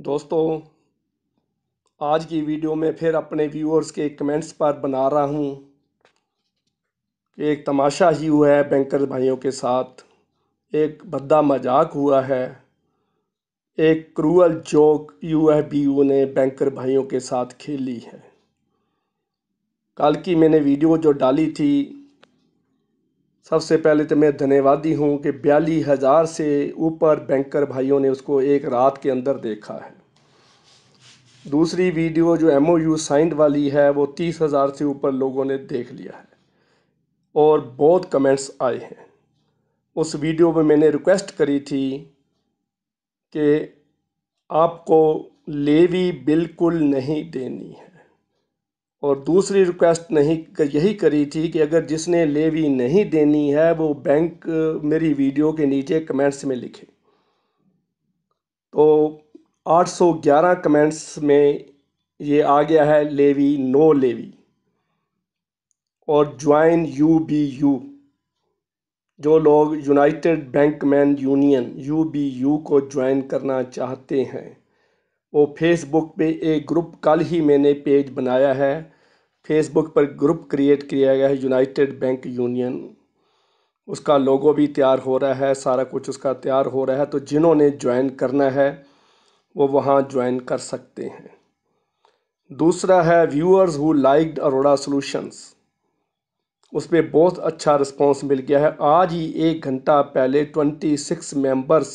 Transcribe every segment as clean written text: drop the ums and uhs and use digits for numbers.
दोस्तों, आज की वीडियो में फिर अपने व्यूअर्स के कमेंट्स पर बना रहा हूँ कि एक तमाशा ही हुआ है बैंकर भाइयों के साथ। एक भद्दा मजाक हुआ है, एक क्रूअल जोक यूएफबीयू ने बैंकर भाइयों के साथ खेली है। कल की मैंने वीडियो जो डाली थी, सबसे पहले तो मैं धन्यवादी हूँ कि 42,000 से ऊपर बैंकर भाइयों ने उसको एक रात के अंदर देखा है। दूसरी वीडियो जो MOU साइंड वाली है वो 30,000 से ऊपर लोगों ने देख लिया है और बहुत कमेंट्स आए हैं। उस वीडियो में मैंने रिक्वेस्ट करी थी कि आपको लेवी बिल्कुल नहीं देनी है, और दूसरी रिक्वेस्ट नहीं यही करी थी कि अगर जिसने लेवी नहीं देनी है वो बैंक मेरी वीडियो के नीचे कमेंट्स में लिखे। तो 811 कमेंट्स में ये आ गया है लेवी, नो लेवी। और ज्वाइन UBU, जो लोग यूनाइटेड बैंकमैन यूनियन UBU को ज्वाइन करना चाहते हैं, वो फेसबुक पे एक ग्रुप, कल ही मैंने पेज बनाया है, फेसबुक पर ग्रुप क्रिएट किया गया है यूनाइटेड बैंक यूनियन। उसका लोगो भी तैयार हो रहा है, सारा कुछ उसका तैयार हो रहा है। तो जिन्होंने ज्वाइन करना है वो वहाँ ज्वाइन कर सकते हैं। दूसरा है viewers who liked Arora solutions, उस पर बहुत अच्छा रिस्पांस मिल गया है। आज ही 1 घंटा पहले 26 मेंबर्स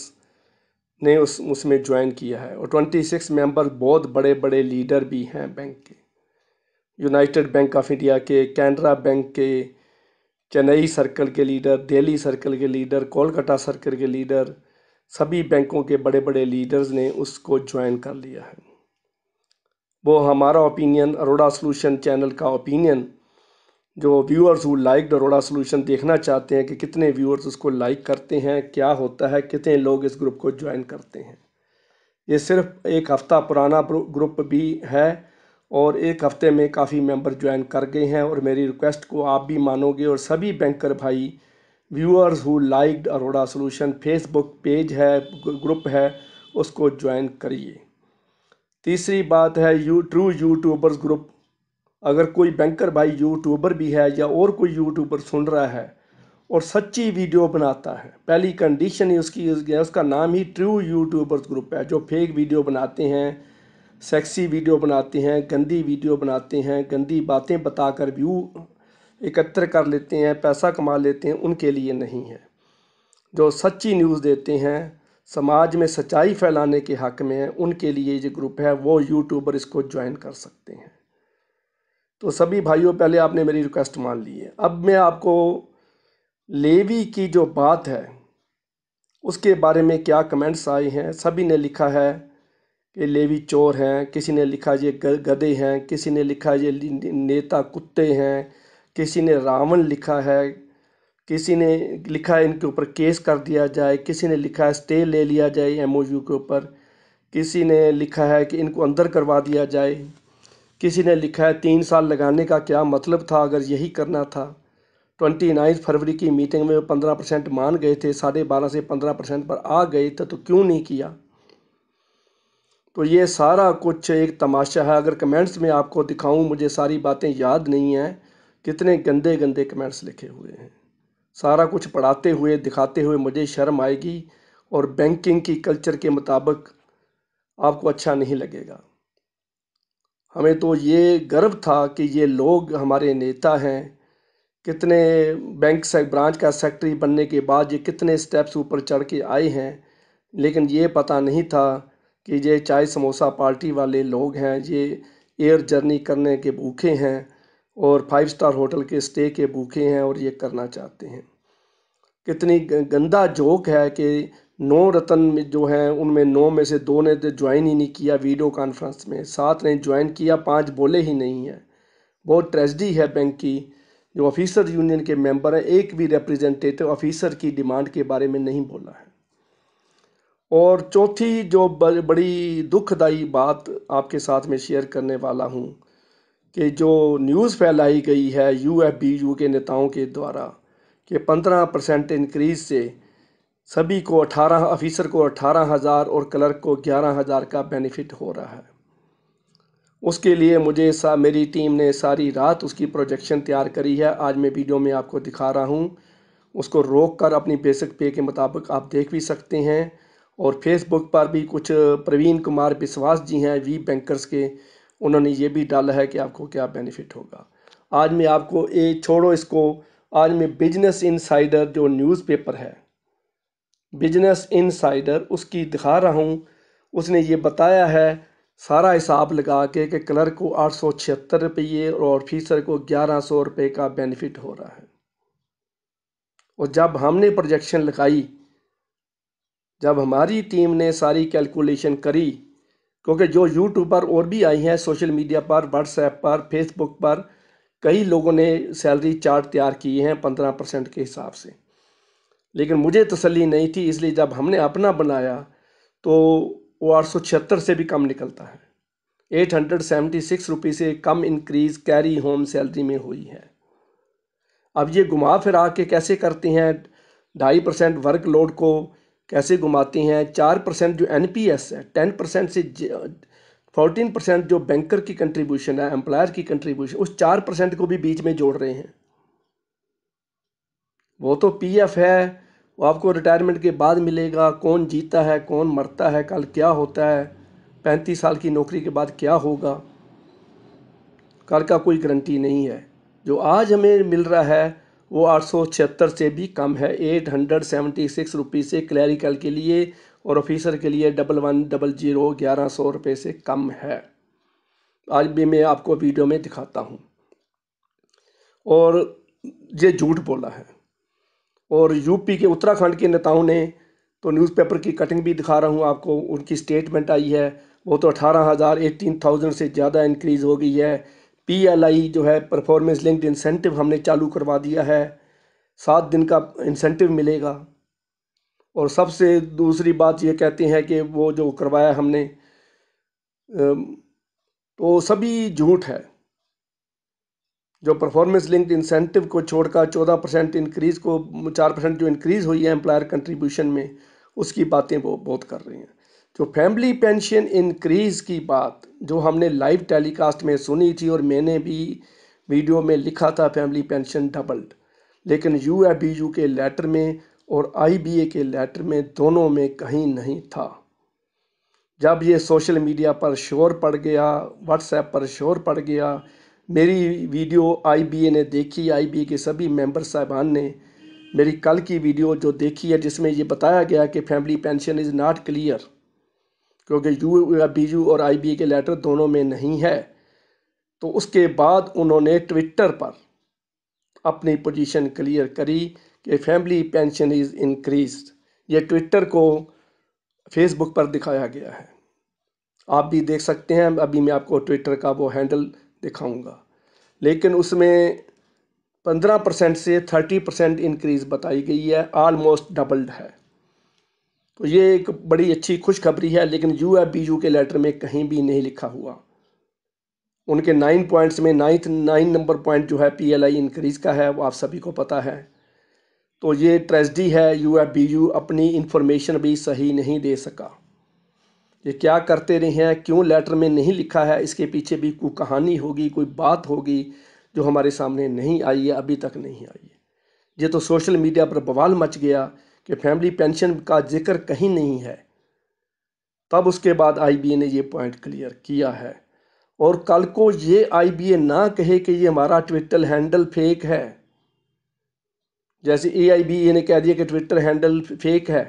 ने उसमें ज्वाइन किया है, और 26 मेंबर बहुत बड़े बड़े लीडर भी हैं बैंक के, यूनाइटेड बैंक ऑफ इंडिया के, कैनरा बैंक के, चेन्नई सर्कल के लीडर, दिल्ली सर्कल के लीडर, कोलकाता सर्कल के लीडर, सभी बैंकों के बड़े बड़े लीडर्स ने उसको ज्वाइन कर लिया है। वो हमारा ओपिनियन, अरोड़ा सॉल्यूशन चैनल का ओपिनियन, जो viewers who like Arora solution देखना चाहते हैं कि कितने व्यूअर्स उसको लाइक करते हैं, क्या होता है, कितने लोग इस ग्रुप को ज्वाइन करते हैं। ये सिर्फ 1 हफ्ता पुराना ग्रुप भी है और 1 हफ्ते में काफ़ी मेंबर ज्वाइन कर गए हैं, और मेरी रिक्वेस्ट को आप भी मानोगे। और सभी बैंकर भाई, viewers who liked Arora solution Facebook page है, ग्रुप है, उसको ज्वाइन करिए। तीसरी बात है ट्रू यूट्यूबर्स ग्रुप। अगर कोई बैंकर भाई यूट्यूबर भी है या और कोई यूट्यूबर सुन रहा है और सच्ची वीडियो बनाता है, पहली कंडीशन ही उसका नाम ही ट्रू यूट्यूबर्स ग्रुप है। जो फेक वीडियो बनाते हैं, सेक्सी वीडियो बनाते हैं, गंदी वीडियो बनाते हैं, गंदी बातें बताकर व्यू एकत्र कर लेते हैं, पैसा कमा लेते हैं, उनके लिए नहीं है। जो सच्ची न्यूज़ देते हैं, समाज में सच्चाई फैलाने के हक में है, उनके लिए जो ग्रुप है वो यूट्यूबर इसको ज्वाइन कर सकते हैं। तो सभी भाइयों, पहले आपने मेरी रिक्वेस्ट मान ली है। अब मैं आपको लेवी की जो बात है उसके बारे में क्या कमेंट्स आए हैं। सभी ने लिखा है कि लेवी चोर हैं, किसी ने लिखा ये गधे हैं, किसी ने लिखा ये नेता कुत्ते हैं, किसी ने रावण लिखा है, किसी ने लिखा है इनके ऊपर केस कर दिया जाए, किसी ने लिखा है स्टे ले लिया जाए MOU के ऊपर, किसी ने लिखा है कि इनको अंदर करवा दिया जाए, किसी ने लिखा है 3 साल लगाने का क्या मतलब था अगर यही करना था। 29 फरवरी की मीटिंग में 15% मान गए थे, 12.5 से 15% पर आ गए थे, तो क्यों नहीं किया। तो ये सारा कुछ एक तमाशा है। अगर कमेंट्स में आपको दिखाऊं, मुझे सारी बातें याद नहीं हैं, कितने गंदे गंदे कमेंट्स लिखे हुए हैं। सारा कुछ पढ़ाते हुए दिखाते हुए मुझे शर्म आएगी, और बैंकिंग की कल्चर के मुताबिक आपको अच्छा नहीं लगेगा। हमें तो ये गर्व था कि ये लोग हमारे नेता हैं। कितने बैंक से ब्रांच का सेक्रेटरी बनने के बाद ये कितने स्टेप्स ऊपर चढ़ के आए हैं, लेकिन ये पता नहीं था कि ये चाय समोसा पार्टी वाले लोग हैं। ये एयर जर्नी करने के भूखे हैं और 5 स्टार होटल के स्टे के भूखे हैं, और ये करना चाहते हैं। कितनी गंदा जोक है कि 9 रत्न में जो हैं उनमें 9 में से 2 ने तो ज्वाइन ही नहीं किया वीडियो कॉन्फ्रेंस में, 7 ने ज्वाइन किया, 5 बोले ही नहीं है। बहुत ट्रेजिडी है बैंक की। जो ऑफिसर यूनियन के मेंबर हैं, एक भी रिप्रेजेंटेटिव ऑफिसर की डिमांड के बारे में नहीं बोला है। और चौथी जो बड़ी दुखदाई बात आपके साथ में शेयर करने वाला हूँ कि जो न्यूज़ फैलाई गई है UFBU के नेताओं के द्वारा कि 15% इंक्रीज से सभी को 18 ऑफिसर को 18,000 और क्लर्क को 11,000 का बेनिफिट हो रहा है। उसके लिए मुझे मेरी टीम ने सारी रात उसकी प्रोजेक्शन तैयार करी है। आज मैं वीडियो में आपको दिखा रहा हूँ। उसको रोक कर अपनी बेसिक पे के मुताबिक आप देख भी सकते हैं। और फेसबुक पर भी कुछ प्रवीण कुमार विश्वास जी हैं वी बैंकर्स के, उन्होंने ये भी डाला है कि आपको क्या बेनिफिट होगा। आज मैं आपको छोड़ो इसको, आज मैं बिजनेस इनसाइडर जो न्यूज़पेपर है, बिजनेस इनसाइडर, उसकी दिखा रहा हूँ। उसने ये बताया है सारा हिसाब लगा के कि क्लर्क को 876 रुपये और ऑफिसर को 1100 रुपये का बेनिफिट हो रहा है। और जब हमने प्रोजेक्शन लगाई, जब हमारी टीम ने सारी कैलकुलेशन करी, क्योंकि जो यूट्यूब पर और भी आई हैं, सोशल मीडिया पर, व्हाट्सएप पर, फेसबुक पर कई लोगों ने सैलरी चार्ट तैयार किए हैं 15% के हिसाब से, लेकिन मुझे तसल्ली नहीं थी। इसलिए जब हमने अपना बनाया तो वो 876 से भी कम निकलता है। 876 रुपये से कम इंक्रीज कैरी होम सैलरी में हुई है। अब ये घुमा फिरा के कैसे करते हैं, 2.5% वर्कलोड को कैसे घुमाते हैं, 4% जो NPS है, 10% से 14% जो बैंकर की कंट्रीब्यूशन है, एम्प्लॉयर की कंट्रीब्यूशन, उस 4% को भी बीच में जोड़ रहे हैं। वो तो PF है, वो आपको रिटायरमेंट के बाद मिलेगा। कौन जीता है, कौन मरता है, कल क्या होता है, 35 साल की नौकरी के बाद क्या होगा, कल का कोई गारंटी नहीं है। जो आज हमें मिल रहा है वो 876 से भी कम है, 876 रुपये से क्लैरिकल के लिए, और ऑफिसर के लिए 1100 1100 रुपये से कम है। आज भी मैं आपको वीडियो में दिखाता हूँ। और ये झूठ बोला है। और यूपी के, उत्तराखंड के नेताओं ने तो न्यूज़पेपर की कटिंग भी दिखा रहा हूँ आपको, उनकी स्टेटमेंट आई है, वो तो 18,000 18,000 से ज़्यादा इंक्रीज़ हो गई है। PLI जो है, परफॉर्मेंस लिंक्ड इंसेंटिव, हमने चालू करवा दिया है, 7 दिन का इंसेंटिव मिलेगा। और सबसे दूसरी बात ये कहते हैं कि वो जो करवाया हमने, तो सभी झूठ है। जो परफॉर्मेंस लिंक्ड इंसेंटिव को छोड़कर 14% इंक्रीज़ को, 4% जो इंक्रीज़ हुई है एम्प्लॉयर कंट्रीब्यूशन में, उसकी बातें वो बहुत कर रही हैं। जो फैमिली पेंशन इंक्रीज़ की बात जो हमने लाइव टेलीकास्ट में सुनी थी, और मैंने भी वीडियो में लिखा था फैमिली पेंशन डबल्ड, लेकिन UFBU के लेटर में और IBA के लेटर में, दोनों में कहीं नहीं था। जब ये सोशल मीडिया पर शोर पड़ गया, व्हाट्सएप पर शोर पड़ गया, मेरी वीडियो IBA ने देखी, IBA के सभी मेंबर साहिबान ने मेरी कल की वीडियो जो देखी है, जिसमें ये बताया गया कि family pension is not clear, क्योंकि UFBU और IBA के लेटर दोनों में नहीं है। तो उसके बाद उन्होंने ट्विटर पर अपनी पोजीशन क्लियर करी कि फैमिली पेंशन इज़ इंक्रीज्ड। ये ट्विटर को फेसबुक पर दिखाया गया है, आप भी देख सकते हैं। अभी मैं आपको ट्विटर का वो हैंडल दिखाऊंगा, लेकिन उसमें 15% से 30% इंक्रीज़ बताई गई है, ऑलमोस्ट डबल्ड है। तो ये एक बड़ी अच्छी खुशखबरी है, लेकिन UFBU के लेटर में कहीं भी नहीं लिखा हुआ। उनके 9 पॉइंट्स में 9 नंबर पॉइंट जो है PLI इंक्रीज़ का है, वो आप सभी को पता है। तो ये ट्रेजेडी है, UFBU अपनी इंफॉर्मेशन भी सही नहीं दे सका। ये क्या करते रहे हैं, क्यों लेटर में नहीं लिखा है, इसके पीछे भी कोई कहानी होगी, कोई बात होगी जो हमारे सामने नहीं आई है, अभी तक नहीं आई है। ये तो सोशल मीडिया पर बवाल मच गया कि फैमिली पेंशन का जिक्र कहीं नहीं है। तब उसके बाद IBA ने ये पॉइंट क्लियर किया है। और कल को ये IBA ना कहे कि ये हमारा ट्विटर हैंडल फेक है, जैसे AIBA ने कह दिया कि ट्विटर हैंडल फेक है,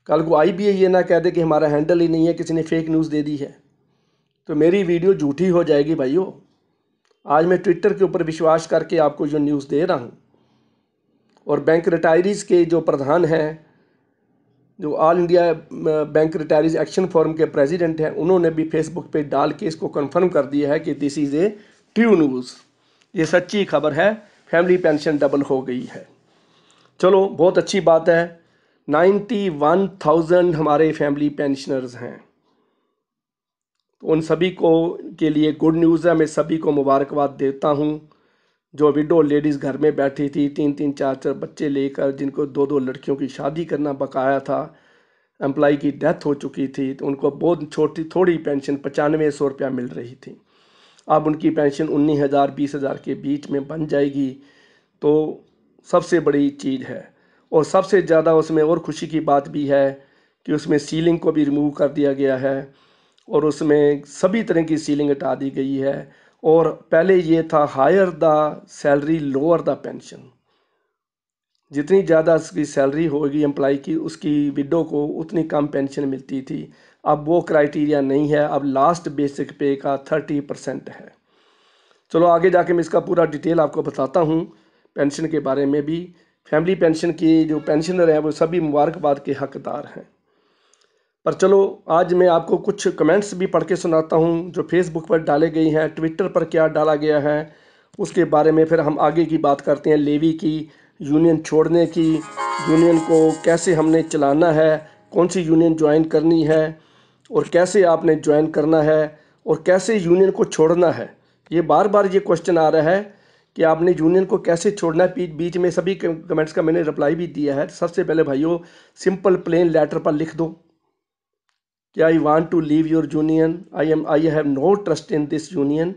कल को IBA ये ना कह दे कि हमारा हैंडल ही नहीं है, किसी ने फेक न्यूज़ दे दी है, तो मेरी वीडियो झूठी हो जाएगी भाइयों। आज मैं ट्विटर के ऊपर विश्वास करके आपको जो न्यूज़ दे रहा हूँ। और बैंक रिटायरीज के जो प्रधान हैं, जो all India bank retirees action forum के प्रेसिडेंट हैं, उन्होंने भी फेसबुक पे डाल के इसको कंफर्म कर दिया है कि this is a true news, ये सच्ची खबर है, फैमिली पेंशन डबल हो गई है। चलो, बहुत अच्छी बात है। 91,000 हमारे फैमिली पेंशनर्स हैं, तो उन सभी को के लिए गुड न्यूज़ है। मैं सभी को मुबारकबाद देता हूँ जो विडो लेडीज़ घर में बैठी थी 3-3 4-4 बच्चे लेकर, जिनको 2-2 लड़कियों की शादी करना बकाया था, एम्प्लॉय की डेथ हो चुकी थी, तो उनको बहुत छोटी थोड़ी पेंशन 9500 रुपया मिल रही थी। अब उनकी पेंशन 19,000 20,000 के बीच में बन जाएगी, तो सबसे बड़ी चीज़ है। और सबसे ज़्यादा उसमें और खुशी की बात भी है कि उसमें सीलिंग को भी रिमूव कर दिया गया है और उसमें सभी तरह की सीलिंग हटा दी गई है। और पहले ये था higher the salary lower the pension, जितनी ज़्यादा उसकी सैलरी होगी एम्प्लॉय की, उसकी विडो को उतनी कम पेंशन मिलती थी। अब वो क्राइटेरिया नहीं है, अब लास्ट बेसिक पे का 30% है। चलो आगे जाके मैं इसका पूरा डिटेल आपको बताता हूँ पेंशन के बारे में भी। फैमिली पेंशन की जो पेंशनर हैं वो सभी मुबारकबाद के हकदार हैं। पर चलो आज मैं आपको कुछ कमेंट्स भी पढ़ के सुनाता हूँ जो फेसबुक पर डाले गए हैं, ट्विटर पर क्या डाला गया है उसके बारे में फिर हम आगे की बात करते हैं। लेवी की, यूनियन छोड़ने की, यूनियन को कैसे हमने चलाना है, कौन सी यूनियन ज्वाइन करनी है और कैसे आपने ज्वाइन करना है और कैसे यूनियन को छोड़ना है। ये बार बार ये क्वेश्चन आ रहा है कि आपने यूनियन को कैसे छोड़ना है। बीच में सभी कमेंट्स का मैंने रिप्लाई भी दिया है। सबसे पहले भाइयों सिंपल प्लेन लेटर पर लिख दो कि I want to leave your union, I have no trust in this union,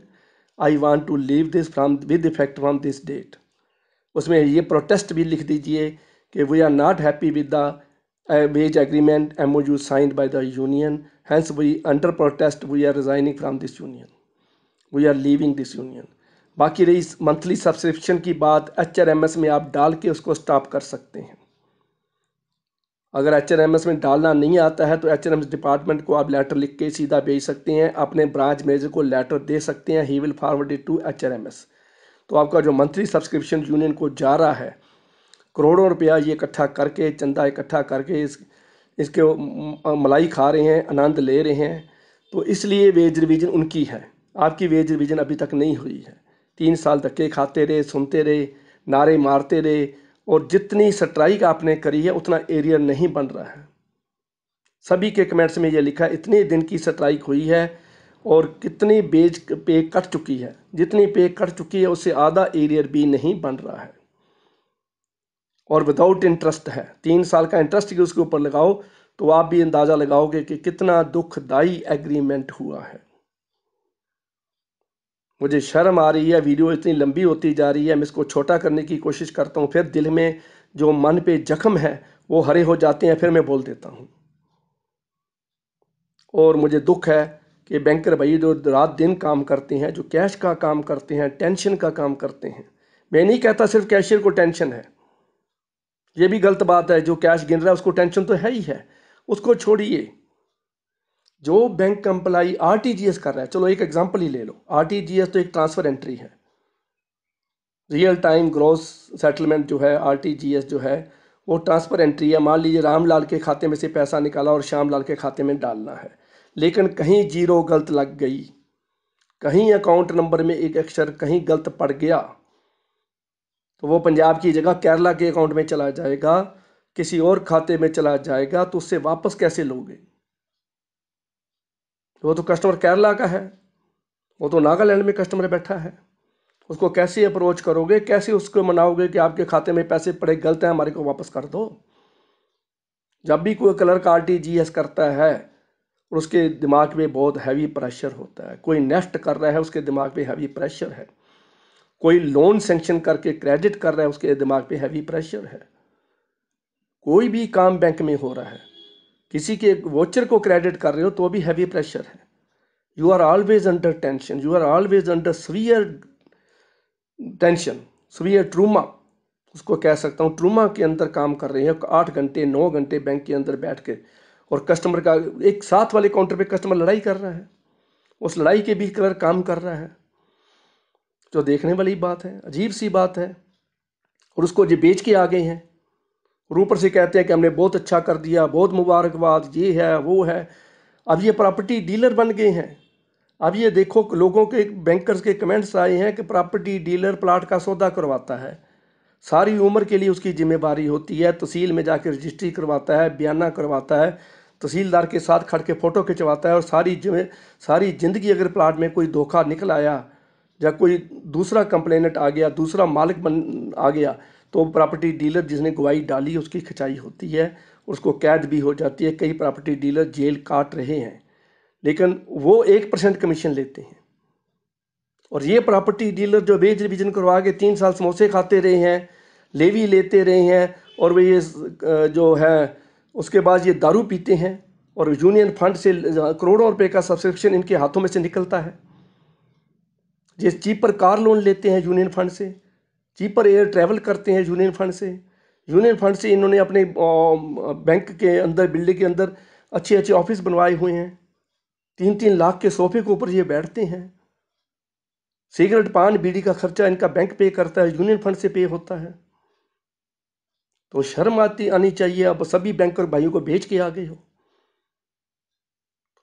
I want to leave this from with effect from this date. उसमें ये प्रोटेस्ट भी लिख दीजिए कि we are not happy with the wage agreement MOU signed by the union, hence we under protest we are resigning from this union, we are leaving this union. बाकी रही monthly subscription की बात, HRMS में आप डाल के उसको stop कर सकते हैं। अगर HRMS में डालना नहीं आता है तो HRMS डिपार्टमेंट को आप लेटर लिख के सीधा भेज सकते हैं, अपने ब्रांच मैनेजर को लेटर दे सकते हैं, he will forward it to HRMS। तो आपका जो मंथली सब्सक्रिप्शन यूनियन को जा रहा है, करोड़ों रुपया ये इकट्ठा करके, चंदा इकट्ठा करके इसके मलाई खा रहे हैं, आनंद ले रहे हैं, तो इसलिए वेज रिवीजन उनकी है। आपकी वेज रिवीजन अभी तक नहीं हुई है। 3 साल धक्के खाते रहे, सुनते रहे, नारे मारते रहे और जितनी स्ट्राइक आपने करी है उतना एरियर नहीं बन रहा है। सभी के कमेंट्स में ये लिखा है इतने दिन की स्ट्राइक हुई है और कितनी बेज पे कट चुकी है, जितनी पे कट चुकी है उससे आधा एरियर भी नहीं बन रहा है और विदाउट इंटरेस्ट है। 3 साल का इंटरेस्ट भी उसके ऊपर लगाओ तो आप भी अंदाज़ा लगाओगे कि कितना दुखदाई एग्रीमेंट हुआ है। मुझे शर्म आ रही है, वीडियो इतनी लंबी होती जा रही है, मैं इसको छोटा करने की कोशिश करता हूँ, फिर दिल में जो मन पे जख्म है वो हरे हो जाते हैं, फिर मैं बोल देता हूँ। और मुझे दुख है कि बैंकर भाई जो रात दिन काम करते हैं, जो कैश का काम करते हैं, टेंशन का काम करते हैं। मैं नहीं कहता सिर्फ कैशियर को टेंशन है, ये भी गलत बात है। जो कैश गिन रहा है उसको टेंशन तो है ही है, उसको छोड़िए। जो बैंक एम्प्लाई RTGS कर रहा है, चलो एक एग्जांपल ही ले लो, RTGS तो एक ट्रांसफ़र एंट्री है, रियल टाइम ग्रॉस सेटलमेंट जो है RTGS जो है वो ट्रांसफ़र एंट्री है। मान लीजिए रामलाल के खाते में से पैसा निकाला और श्यामलाल के खाते में डालना है, लेकिन कहीं जीरो गलत लग गई, कहीं अकाउंट नंबर में एक अक्षर कहीं गलत पड़ गया, तो वो पंजाब की जगह केरला के अकाउंट में चला जाएगा, किसी और खाते में चला जाएगा, तो उससे वापस कैसे लोगे? वो तो कस्टमर केरला का है, वो तो नागालैंड में कस्टमर बैठा है, उसको कैसे अप्रोच करोगे, कैसे उसको मनाओगे कि आपके खाते में पैसे पड़े गलत हैं, हमारे को वापस कर दो। जब भी कोई क्लर्क RTGS करता है और उसके दिमाग में बहुत हैवी प्रेशर होता है, कोई नेफ्ट कर रहा है उसके दिमाग पे हैवी प्रेशर है, कोई लोन सेंक्शन करके क्रेडिट कर रहा है उसके दिमाग पे हैवी प्रेशर है, कोई भी काम बैंक में हो रहा है, किसी के वोचर को क्रेडिट कर रहे हो तो भी हैवी प्रेशर है। You are always under tension, you are always under severe tension, severe trauma उसको कह सकता हूँ। ट्रूमा के अंदर काम कर रहे हैं 8 घंटे 9 घंटे बैंक के अंदर बैठ के, और कस्टमर का एक साथ वाले काउंटर पे कस्टमर लड़ाई कर रहा है, उस लड़ाई के भी क्लर्क काम कर रहा है, जो देखने वाली बात है, अजीब सी बात है। और उसको जो बेच के आ गए हैं और ऊपर से कहते हैं कि हमने बहुत अच्छा कर दिया, बहुत मुबारकबाद, ये है वो है। अब ये प्रॉपर्टी डीलर बन गए हैं। अब ये देखो लोगों के बैंकर्स के कमेंट्स आए हैं कि प्रॉपर्टी डीलर प्लाट का सौदा करवाता है, सारी उम्र के लिए उसकी जिम्मेदारी होती है, तहसील में जाकर रजिस्ट्री करवाता है, बयाना करवाता है, तहसीलदार के साथ खड़ के फ़ोटो खिंचवाता है, और सारी ज़िंदगी अगर प्लाट में कोई धोखा निकल आया या कोई दूसरा कंप्लेनेंट आ गया, दूसरा मालिक बन आ गया, तो प्रॉपर्टी डीलर जिसने गवाही डाली उसकी खिंचाई होती है, उसको कैद भी हो जाती है। कई प्रॉपर्टी डीलर जेल काट रहे हैं, लेकिन वो 1% कमीशन लेते हैं। और ये प्रॉपर्टी डीलर जो वेज रिविजन करवा के 3 साल समोसे खाते रहे हैं, लेवी लेते रहे हैं, और वे ये जो है उसके बाद ये दारू पीते हैं, और यूनियन फंड से करोड़ों रुपए का सब्सक्रिप्शन इनके हाथों में से निकलता है। ये चीपर कार लोन लेते हैं यूनियन फंड से, चीपर एयर ट्रैवल करते हैं यूनियन फंड से। यूनियन फंड से इन्होंने अपने बैंक के अंदर, बिल्डिंग के अंदर अच्छे अच्छे ऑफिस बनवाए हुए हैं। 3-3 लाख के सोफे के ऊपर ये बैठते हैं। सिगरेट पान बीड़ी का खर्चा इनका बैंक पे करता है, यूनियन फंड से पे होता है। तो शर्म आनी चाहिए। अब सभी बैंकर भाइयों को बेच के आ गए हो।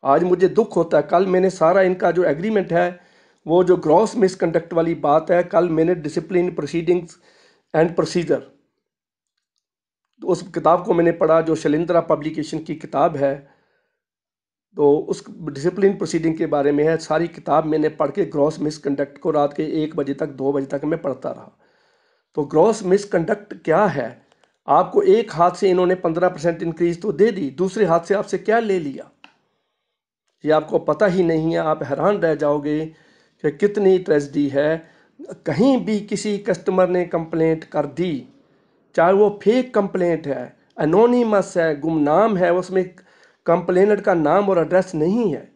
आज मुझे दुख होता है, कल मैंने सारा इनका जो एग्रीमेंट है, वो जो ग्रॉस मिसकंडक्ट वाली बात है, कल मैंने डिसिप्लिन प्रोसीडिंग्स एंड प्रोसीजर, उस किताब को मैंने पढ़ा जो शैलेंद्रा पब्लिकेशन की किताब है। तो उस डिसिप्लिन प्रोसीडिंग के बारे में है। सारी किताब मैंने पढ़ के ग्रॉस मिसकंडक्ट को रात के 1 बजे तक 2 बजे तक मैं पढ़ता रहा। तो ग्रॉस मिसकंडक्ट क्या है? आपको एक हाथ से इन्होंने 15% इंक्रीज तो दे दी, दूसरे हाथ से आपसे क्या ले लिया ये आपको पता ही नहीं है। आप हैरान रह जाओगे कि कितनी ट्रेजेडी है। कहीं भी किसी कस्टमर ने कंप्लेंट कर दी, चाहे वो फेक कंप्लेंट है, एनोनिमस है, गुमनाम है, उसमें कंप्लेनेंट का नाम और एड्रेस नहीं है,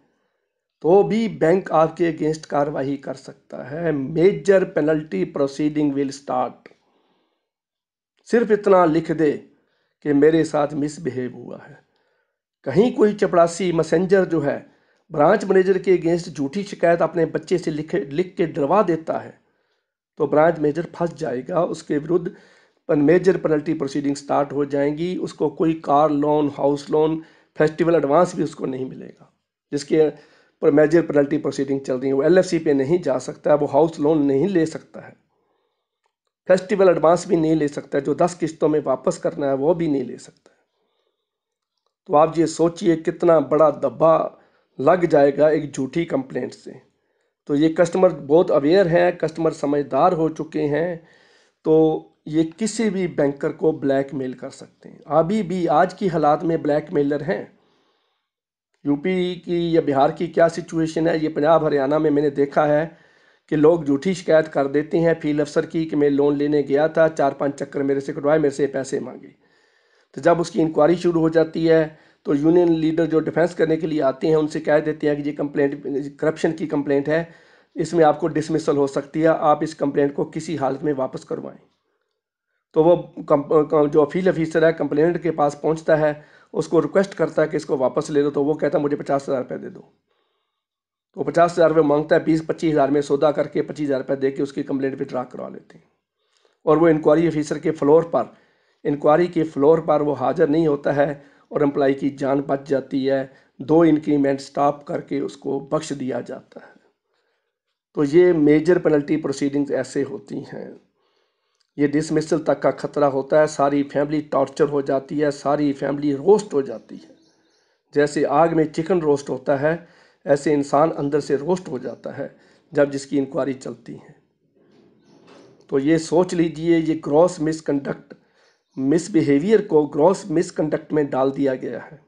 तो भी बैंक आपके अगेंस्ट कार्रवाई कर सकता है। Major penalty proceeding will start. सिर्फ इतना लिख दे कि मेरे साथ मिसबिहेव हुआ है। कहीं कोई चपड़ासी मैसेंजर जो है ब्रांच मैनेजर के अगेंस्ट झूठी शिकायत अपने बच्चे से लिख के डरवा देता है, तो ब्रांच मैनेजर फंस जाएगा, उसके विरुद्ध मेजर पेनल्टी प्रोसीडिंग स्टार्ट हो जाएंगी। उसको कोई car loan, house loan, festival advance भी उसको नहीं मिलेगा। जिसके पर मेजर पेनल्टी प्रोसीडिंग चल रही है, वो LFC पे नहीं जा सकता है, वो हाउस लोन नहीं ले सकता है, फेस्टिवल एडवांस भी नहीं ले सकता है, जो 10 किस्तों में वापस करना है वो भी नहीं ले सकता है। तो आप ये सोचिए कितना बड़ा दब्बा लग जाएगा एक झूठी कंप्लेंट से। तो ये कस्टमर बहुत अवेयर हैं, कस्टमर समझदार हो चुके हैं, तो ये किसी भी बैंकर को ब्लैकमेल कर सकते हैं। अभी भी आज की हालात में ब्लैकमेलर हैं। यूपी की या बिहार की क्या सिचुएशन है, ये पंजाब हरियाणा में मैंने देखा है कि लोग झूठी शिकायत कर देते हैं फील्ड अफसर की कि मैं लोन लेने गया था, 4-5 चक्कर मेरे से कटवाए, मेरे से पैसे मांगे। तो जब उसकी इंक्वायरी शुरू हो जाती है तो यूनियन लीडर जो डिफेंस करने के लिए आते हैं उनसे कह देते हैं कि ये कंप्लेंट करप्शन की कंप्लेंट है, इसमें आपको डिसमिसल हो सकती है, आप इस कंप्लेंट को किसी हालत में वापस करवाएं। तो वो जो फील्ड ऑफिसर है कंप्लेंट के पास पहुंचता है, उसको रिक्वेस्ट करता है कि इसको वापस ले लो, तो वो कहता है मुझे 50,000 रुपये दे दो। तो 50,000 रुपये मांगता है, 20-25 हज़ार में सौदा करके 25,000 रुपये दे के उसकी कंप्लेंट विड्रा करवा लेते हैं। और वो इंक्वायरी ऑफिसर के फ्लोर पर वो हाजिर नहीं होता है और एम्प्लाई की जान बच जाती है। 2 इंक्रीमेंट स्टॉप करके उसको बख्श दिया जाता है। तो ये मेजर पेनल्टी प्रोसीडिंग्स ऐसे होती हैं। ये डिसमिसल तक का खतरा होता है, सारी फैमिली टॉर्चर हो जाती है, सारी फैमिली रोस्ट हो जाती है। जैसे आग में चिकन रोस्ट होता है, ऐसे इंसान अंदर से रोस्ट हो जाता है जब जिसकी इंक्वायरी चलती है। तो ये सोच लीजिए, ये ग्रॉस मिसकंडक्ट, मिसबिहेवियर को ग्रॉस मिसकंडक्ट में डाल दिया गया है।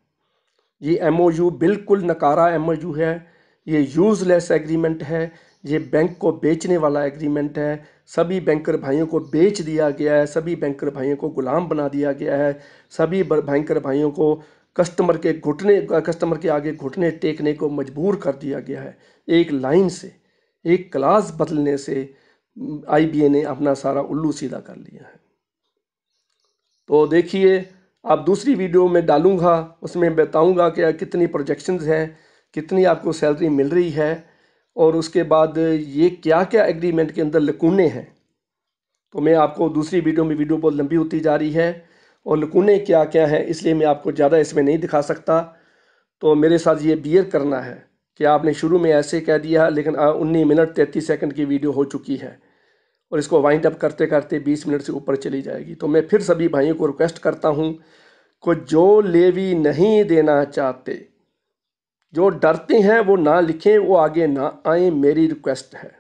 ये MOU बिल्कुल नकारा MOU है, ये यूज़लेस एग्रीमेंट है, ये बैंक को बेचने वाला एग्रीमेंट है। सभी बैंकर भाइयों को बेच दिया गया है, सभी बैंकर भाइयों को गुलाम बना दिया गया है, सभी बैंकर भाइयों को कस्टमर के आगे घुटने टेकने को मजबूर कर दिया गया है। एक लाइन से, एक क्लास बदलने से IBA ने अपना सारा उल्लू सीधा कर लिया है। तो देखिए, आप दूसरी वीडियो में डालूंगा, उसमें बताऊंगा कि कितनी प्रोजेक्शंस हैं, कितनी आपको सैलरी मिल रही है, और उसके बाद ये क्या क्या एग्रीमेंट के अंदर लकूने हैं। तो मैं आपको दूसरी वीडियो बहुत लंबी होती जा रही है और लकूने क्या क्या हैं, इसलिए मैं आपको ज़्यादा इसमें नहीं दिखा सकता। तो मेरे साथ ये बियर करना है कि आपने शुरू में ऐसे कह दिया, लेकिन 19 मिनट 33 सेकंड की वीडियो हो चुकी है और इसको वाइंड अप करते करते 20 मिनट से ऊपर चली जाएगी। तो मैं फिर सभी भाइयों को रिक्वेस्ट करता हूँ को जो लेवी नहीं देना चाहते, जो डरते हैं, वो ना लिखें, वो आगे ना आए, मेरी रिक्वेस्ट है।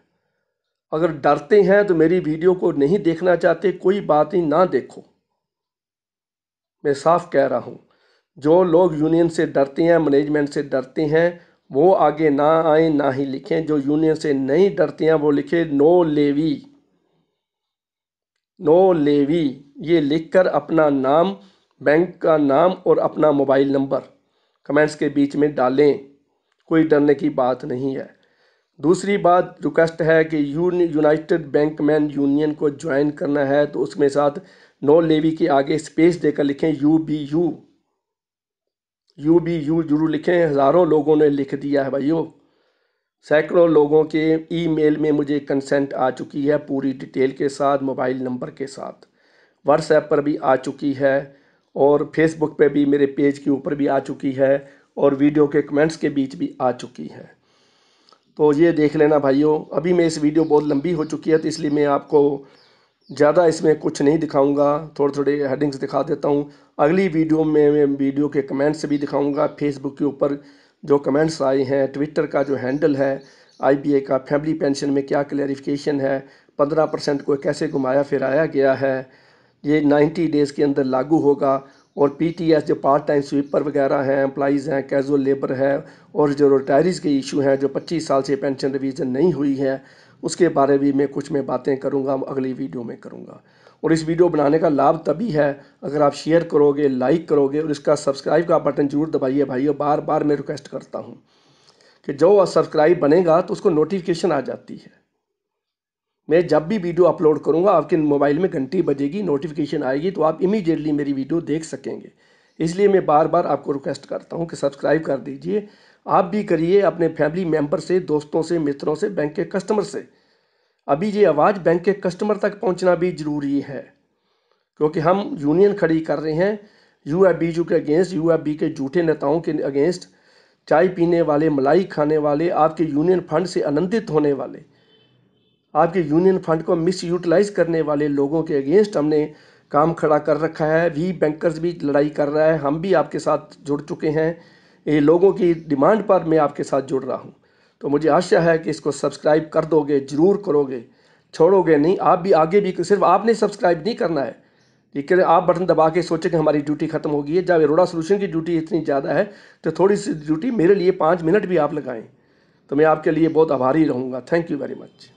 अगर डरते हैं तो मेरी वीडियो को नहीं देखना चाहते, कोई बात नहीं, ना देखो। मैं साफ कह रहा हूँ, जो लोग यूनियन से डरते हैं, मैनेजमेंट से डरते हैं, वो आगे ना आए, ना ही लिखें। जो यूनियन से नहीं डरते हैं वो लिखे नो लेवी, नो लेवी। ये लिखकर अपना नाम, बैंक का नाम और अपना मोबाइल नंबर कमेंट्स के बीच में डालें। कोई डरने की बात नहीं है। दूसरी बात रिक्वेस्ट है कि यूनाइटेड बैंकमैन यूनियन को ज्वाइन करना है तो उसमें साथ नो लेवी के आगे स्पेस देकर लिखें UBU, UBU जरूर लिखें। हज़ारों लोगों ने लिख दिया है भाइयों, सैकड़ों लोगों के ईमेल में मुझे कंसेंट आ चुकी है पूरी डिटेल के साथ, मोबाइल नंबर के साथ। व्हाट्सएप पर भी आ चुकी है और फेसबुक पे भी मेरे पेज के ऊपर भी आ चुकी है और वीडियो के कमेंट्स के बीच भी आ चुकी है। तो ये देख लेना भाइयों। अभी मैं इस वीडियो बहुत लंबी हो चुकी है तो इसलिए मैं आपको ज़्यादा इसमें कुछ नहीं दिखाऊंगा, थोड़े थोड़े हेडिंग्स दिखा देता हूँ। अगली वीडियो में मैं वीडियो के कमेंट्स भी दिखाऊंगा, फेसबुक के ऊपर जो कमेंट्स आए हैं, ट्विटर का जो हैंडल है IBA का, फैमिली पेंशन में क्या क्लैरिफिकेशन है, 15% को कैसे घुमाया फिराया गया है, ये 90 डेज़ के अंदर लागू होगा। और PTS जो पार्ट टाइम स्वीपर वगैरह हैं, एम्प्लॉइज़ हैं, कैजुअल लेबर है, और जो रिटायरीज़ के इशू हैं, जो 25 साल से पेंशन रिवीजन नहीं हुई है, उसके बारे में मैं कुछ बातें करूंगा, अगली वीडियो में करूंगा। और इस वीडियो बनाने का लाभ तभी है अगर आप शेयर करोगे, लाइक करोगे और इसका सब्सक्राइब का बटन जरूर दबाइए भाइयों। बार बार मैं रिक्वेस्ट करता हूँ कि जो सब्सक्राइब बनेगा तो उसको नोटिफिकेशन आ जाती है। मैं जब भी वीडियो अपलोड करूंगा आपके मोबाइल में घंटी बजेगी, नोटिफिकेशन आएगी, तो आप इमीडिएटली मेरी वीडियो देख सकेंगे। इसलिए मैं बार बार आपको रिक्वेस्ट करता हूं कि सब्सक्राइब कर दीजिए। आप भी करिए, अपने फैमिली मेम्बर से, दोस्तों से, मित्रों से, बैंक के कस्टमर से। अभी ये आवाज़ बैंक के कस्टमर तक पहुंचना भी ज़रूरी है, क्योंकि हम यूनियन खड़ी कर रहे हैं UFBU के अगेंस्ट, UFB के झूठे नेताओं के अगेंस्ट, चाय पीने वाले, मलाई खाने वाले, आपके यूनियन फंड से आनंदित होने वाले, आपके यूनियन फंड को मिस यूटिलाइज करने वाले लोगों के अगेंस्ट हमने काम खड़ा कर रखा है। वी बैंकर्स भी लड़ाई कर रहा है, हम भी आपके साथ जुड़ चुके हैं। ये लोगों की डिमांड पर मैं आपके साथ जुड़ रहा हूँ। तो मुझे आशा है कि इसको सब्सक्राइब कर दोगे, ज़रूर करोगे, छोड़ोगे नहीं। आप भी आगे भी, सिर्फ आपने सब्सक्राइब नहीं करना है, ठीक है। आप बटन दबा के सोचें कि हमारी ड्यूटी खत्म हो गई है। जब अरोड़ा सोल्यूशन की ड्यूटी इतनी ज़्यादा है तो थोड़ी सी ड्यूटी मेरे लिए 5 मिनट भी आप लगाएं तो मैं आपके लिए बहुत आभारी रहूँगा। Thank you very much.